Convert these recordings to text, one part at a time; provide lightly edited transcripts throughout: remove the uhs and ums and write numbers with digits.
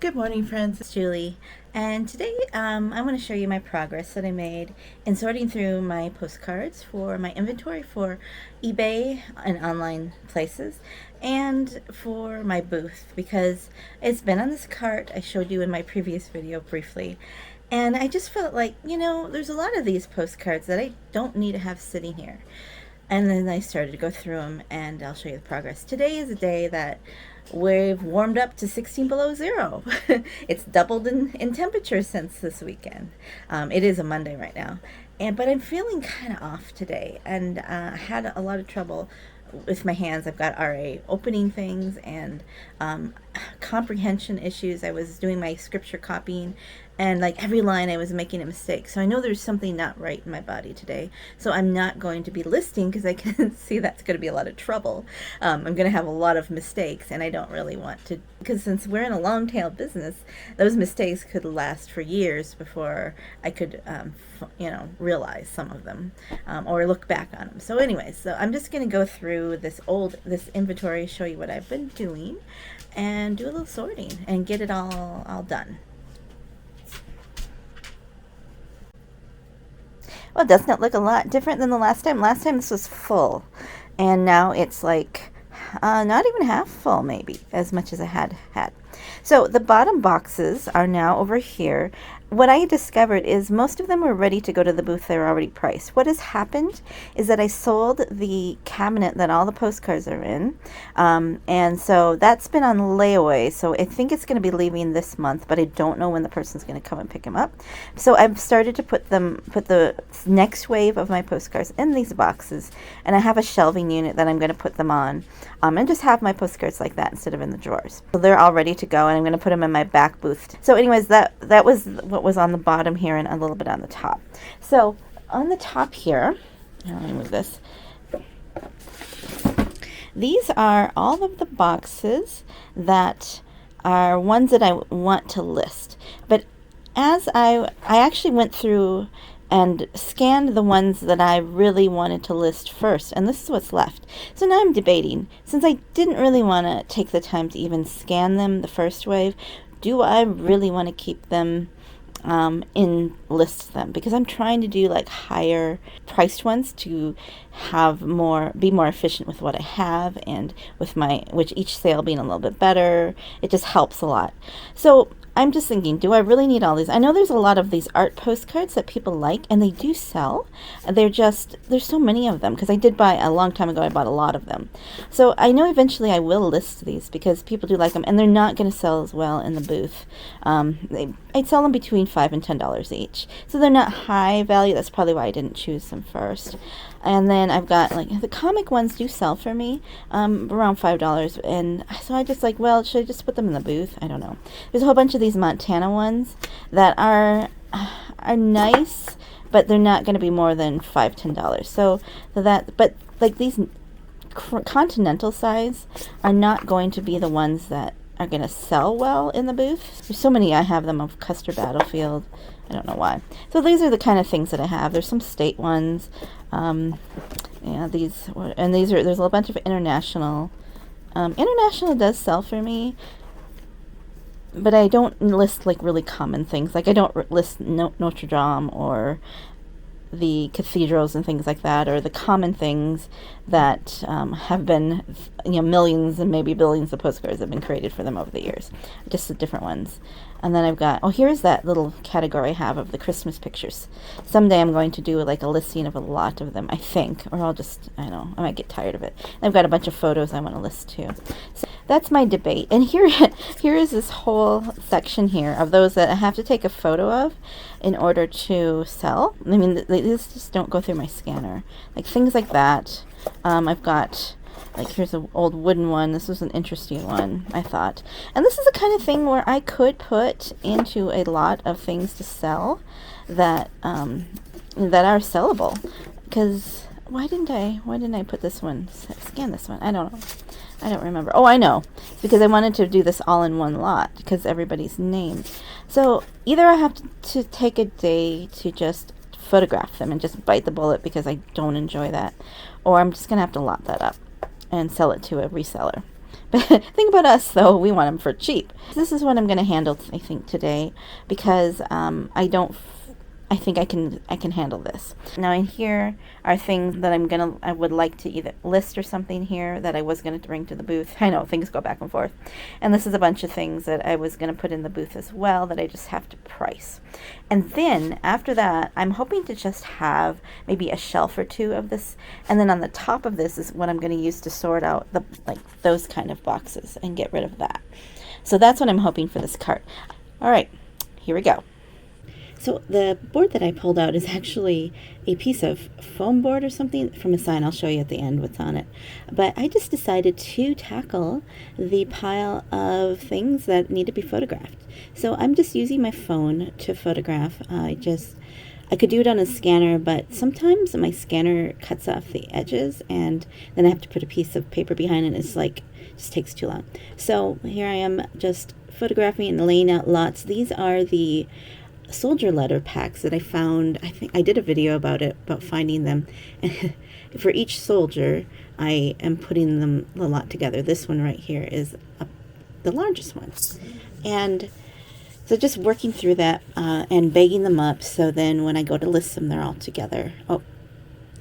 Good morning, friends. It's Julie, and today I want to show you my progress that I made in sorting through my postcards for my inventory for eBay and online places, and for my booth, because it's been on this cart I showed you in my previous video briefly, and I just felt like, there's a lot of these postcards that I don't need to have sitting here. And then I started to go through them, and I'll show you the progress. Today is a day that we've warmed up to 16 below zero. It's doubled in temperature since this weekend. It is a Monday right now, but I'm feeling kind of off today, and I had a lot of trouble with my hands. I've got RA opening things and comprehension issues. I was doing my scripture copying, and like every line I was making a mistake. So I know there's something not right in my body today. So I'm not going to be listing because I can see that's going to be a lot of trouble. I'm going to have a lot of mistakes, and I don't really want to, because since we're in a long tail business, those mistakes could last for years before I could, realize some of them or look back on them. So anyways, so I'm just going to go through this inventory, show you what I've been doing, and do a little sorting and get it all done. Well, doesn't it look a lot different than the last time? Last time this was full, and now it's like not even half full, maybe, as much as I had. So the bottom boxes are now over here. What I discovered is most of them were ready to go to the booth. They were already priced. What has happened is that I sold the cabinet that all the postcards are in, and so that's been on layaway. So I think it's going to be leaving this month, but I don't know when the person's going to come and pick them up. So I've started to put the next wave of my postcards in these boxes, and I have a shelving unit that I'm going to put them on, and just have my postcards like that instead of in the drawers. So they're all ready to go, and I'm going to put them in my back booth. So anyways, that was what was on the bottom here and a little bit on the top. So on the top here, let me move this. These are all of the boxes that are ones that I want to list. But as I actually went through and scanned the ones that I really wanted to list first, and this is what's left. So now I'm debating, since I didn't really want to take the time to even scan them the first wave, do I really want to keep them list them, because I'm trying to do like higher priced ones to be more efficient with what I have, and with which each sale being a little bit better, it just helps a lot. So I'm just thinking, do I really need all these? I know there's a lot of these art postcards that people like, and they do sell. There's so many of them, because I did buy a long time ago, I bought a lot of them. So I know eventually I will list these because people do like them, and they're not going to sell as well in the booth. I'd sell them between $5 and $10 each. So they're not high value. That's probably why I didn't choose them first. And then I've got, like, the comic ones do sell for me around $5. And so I just well, should I just put them in the booth? I don't know. There's a whole bunch of these Montana ones that are nice, but they're not going to be more than $5, $10. But like these continental size are not going to be the ones that are going to sell well in the booth. There's so many. I have them of Custer Battlefield. I don't know why. So these are the kind of things that I have. There's some state ones. There's a little bunch of international. International does sell for me, but I don't list like really common things. Like I don't list Notre Dame or the cathedrals and things like that, or the common things that have been, millions and maybe billions of postcards have been created for them over the years. Just the different ones. And then I've got, here's that little category I have of the Christmas pictures. Someday I'm going to do like a listing of a lot of them, I think, or I'll just, I might get tired of it. And I've got a bunch of photos I want to list too. So that's my debate. And here is this whole section here of those that I have to take a photo of in order to sell. I mean, these just don't go through my scanner. Like things like that. I've got, like, here's an old wooden one. This was an interesting one, I thought. And this is the kind of thing where I could put into a lot of things to sell that are sellable. Because why didn't I put this one, scan this one? I don't know. I don't remember. Oh, I know. It's because I wanted to do this all in one lot, because everybody's named. So either I have to take a day to just photograph them and just bite the bullet, because I don't enjoy that, or I'm just going to have to lot that up and sell it to a reseller. But think about us, though. We want them for cheap. This is what I'm going to handle, I think, today, because I think I can handle this. Now in here are things that I would like to either list or something here that I was going to bring to the booth. I know things go back and forth. And this is a bunch of things that I was going to put in the booth as well that I just have to price. And then after that, I'm hoping to just have maybe a shelf or two of this. And then on the top of this is what I'm going to use to sort out those kind of boxes and get rid of that. So that's what I'm hoping for this cart. All right, here we go. So the board that I pulled out is actually a piece of foam board or something from a sign. I'll show you at the end what's on it. But I just decided to tackle the pile of things that need to be photographed. So I'm just using my phone to photograph. I could do it on a scanner, but sometimes my scanner cuts off the edges and then I have to put a piece of paper behind it. It's just takes too long. So here I am just photographing and laying out lots. These are the soldier letter packs that I found. I think I did a video about finding them. And for each soldier, I am putting them a lot together. This one right here is the largest one. And so just working through that and bagging them up, so then when I go to list them, they're all together. Oh,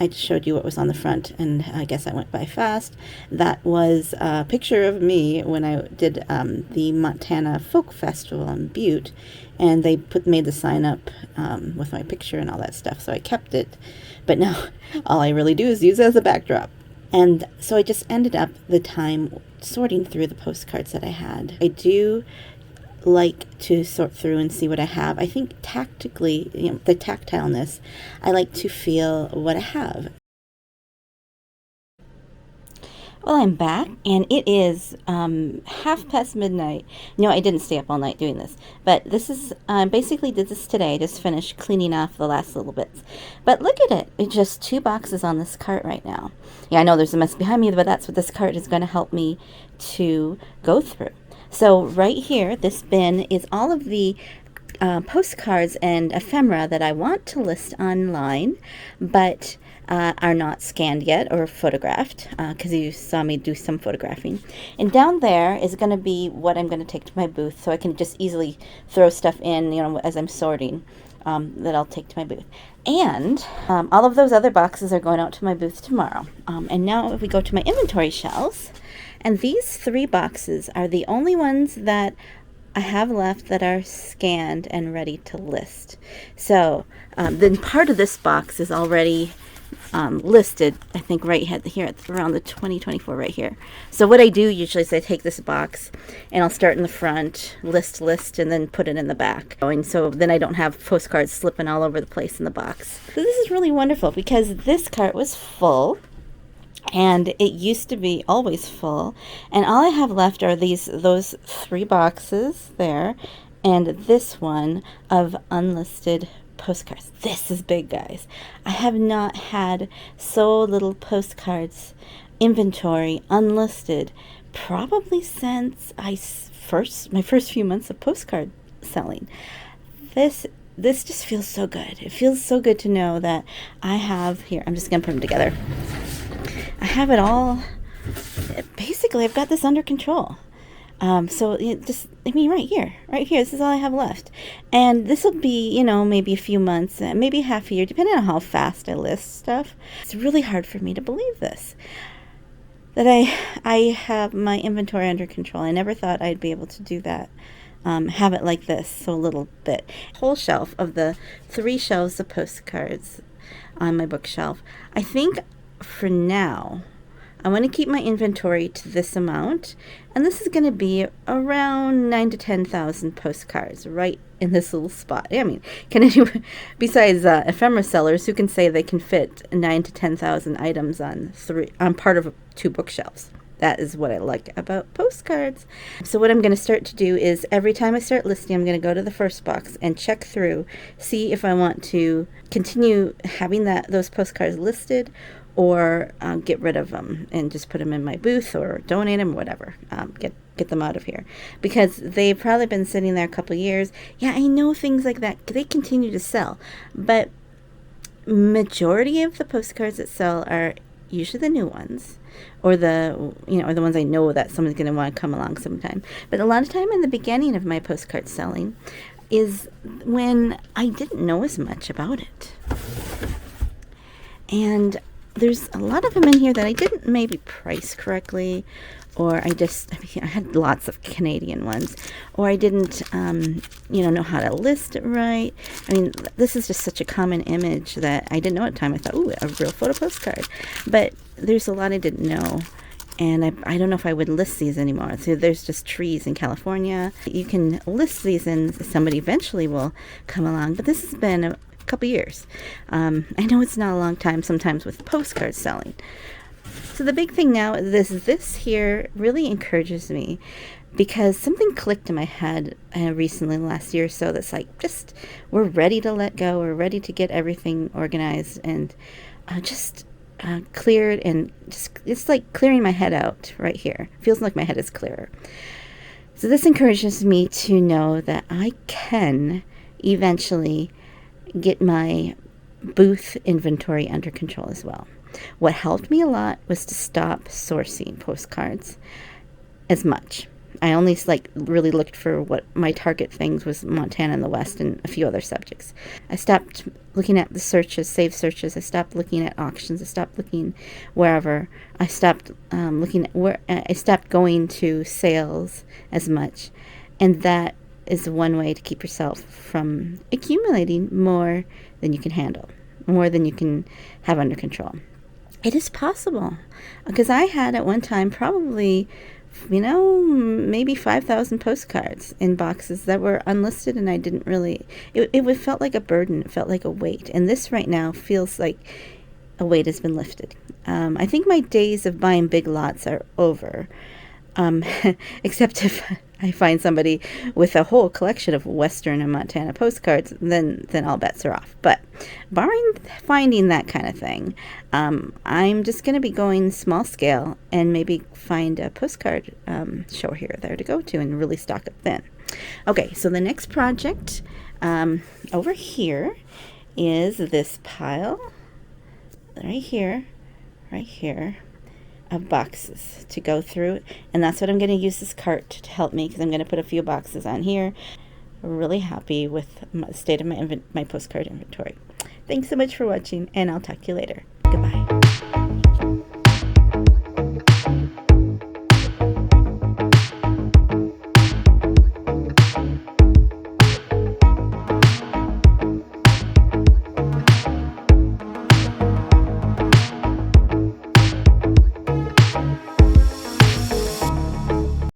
I just showed you what was on the front, and I guess I went by fast. That was a picture of me when I did the Montana Folk Festival in Butte, and they made the sign up with my picture and all that stuff, so I kept it. But now all I really do is use it as a backdrop. And so I just ended up the time sorting through the postcards that I had. I do like to sort through and see what I have. I think tactically, the tactileness, I like to feel what I have. Well, I'm back, and it is 1:30 midnight. No, I didn't stay up all night doing this, but this is basically did this today. Just finished cleaning off the last little bits. But look at it. It's just 2 boxes on this cart right now. Yeah, I know there's a mess behind me, but that's what this cart is going to help me to go through. So right here, this bin is all of the postcards and ephemera that I want to list online, but are not scanned yet or photographed, because you saw me do some photographing. And down there is going to be what I'm going to take to my booth, so I can just easily throw stuff in, as I'm sorting, that I'll take to my booth. And all of those other boxes are going out to my booth tomorrow. And now if we go to my inventory shelves, and these 3 boxes are the only ones that I have left that are scanned and ready to list. So then part of this box is already listed, I think right here at around the 2024 right here. So what I do usually is I take this box and I'll start in the front, list, and then put it in the back. And so then I don't have postcards slipping all over the place in the box. So this is really wonderful because this cart was full. And it used to be always full, and all I have left are those 3 boxes there, and this one of unlisted postcards. This is big, guys. I have not had so little postcards inventory unlisted probably since my first few months of postcard selling. This just feels so good. It feels so good to know that I have here. I'm just gonna put them together. I have it all. Basically, I've got this under control. So right here, this is all I have left. And this will be, maybe a few months, maybe half a year, depending on how fast I list stuff. It's really hard for me to believe this, that I have my inventory under control. I never thought I'd be able to do that. Have it like this, so a little bit. Whole shelf of the 3 shelves of postcards on my bookshelf. I think for now, I want to keep my inventory to this amount, and this is going to be around 9,000 to 10,000 postcards right in this little spot. I mean, can anyone, besides ephemera sellers, who can say they can fit 9,000 to 10,000 items on part of 2 bookshelves? That is what I like about postcards. So what I'm going to start to do is every time I start listing, I'm going to go to the first box and check through, see if I want to continue having those postcards listed, or get rid of them and just put them in my booth or donate them, whatever. Get them out of here, because they've probably been sitting there a couple of years. Yeah, I know things like that. They continue to sell, but majority of the postcards that sell are usually the new ones, or or the ones I know that someone's going to want to come along sometime. But a lot of time in the beginning of my postcard selling is when I didn't know as much about it. And there's a lot of them in here that I didn't maybe price correctly, or I had lots of Canadian ones, or I didn't, know how to list it right. I mean, this is just such a common image that I didn't know at the time. I thought, ooh, a real photo postcard. But there's a lot I didn't know. And I don't know if I would list these anymore. So there's just trees in California. You can list these and somebody eventually will come along. But this has been a couple years. I know it's not a long time sometimes with postcard selling. So the big thing now is this here really encourages me, because something clicked in my head recently, last year or so, that's like, just, we're ready to let go. We're ready to get everything organized and cleared, and it's like clearing my head out right here. Feels like my head is clearer. So this encourages me to know that I can eventually get my booth inventory under control as well. What helped me a lot was to stop sourcing postcards as much. I only really looked for what my target things was: Montana and the West and a few other subjects. I stopped looking at the searches, saved searches. I stopped looking at auctions. I stopped looking wherever. I stopped I stopped going to sales as much. And that is one way to keep yourself from accumulating more than you can handle, more than you can have under control. It is possible, because I had at one time probably, maybe 5,000 postcards in boxes that were unlisted, and I didn't really, it felt like a burden. It felt like a weight. And this right now feels like a weight has been lifted. I think my days of buying big lots are over. Except if I find somebody with a whole collection of Western and Montana postcards, then all bets are off. But barring finding that kind of thing, I'm just going to be going small scale and maybe find a postcard show here or there to go to and really stock up then. Okay, so the next project over here is this pile right here, of boxes to go through, and that's what I'm going to use this cart to help me, because I'm going to put a few boxes on here. I'm really happy with the state of my postcard inventory. Thanks so much for watching, and I'll talk to you later.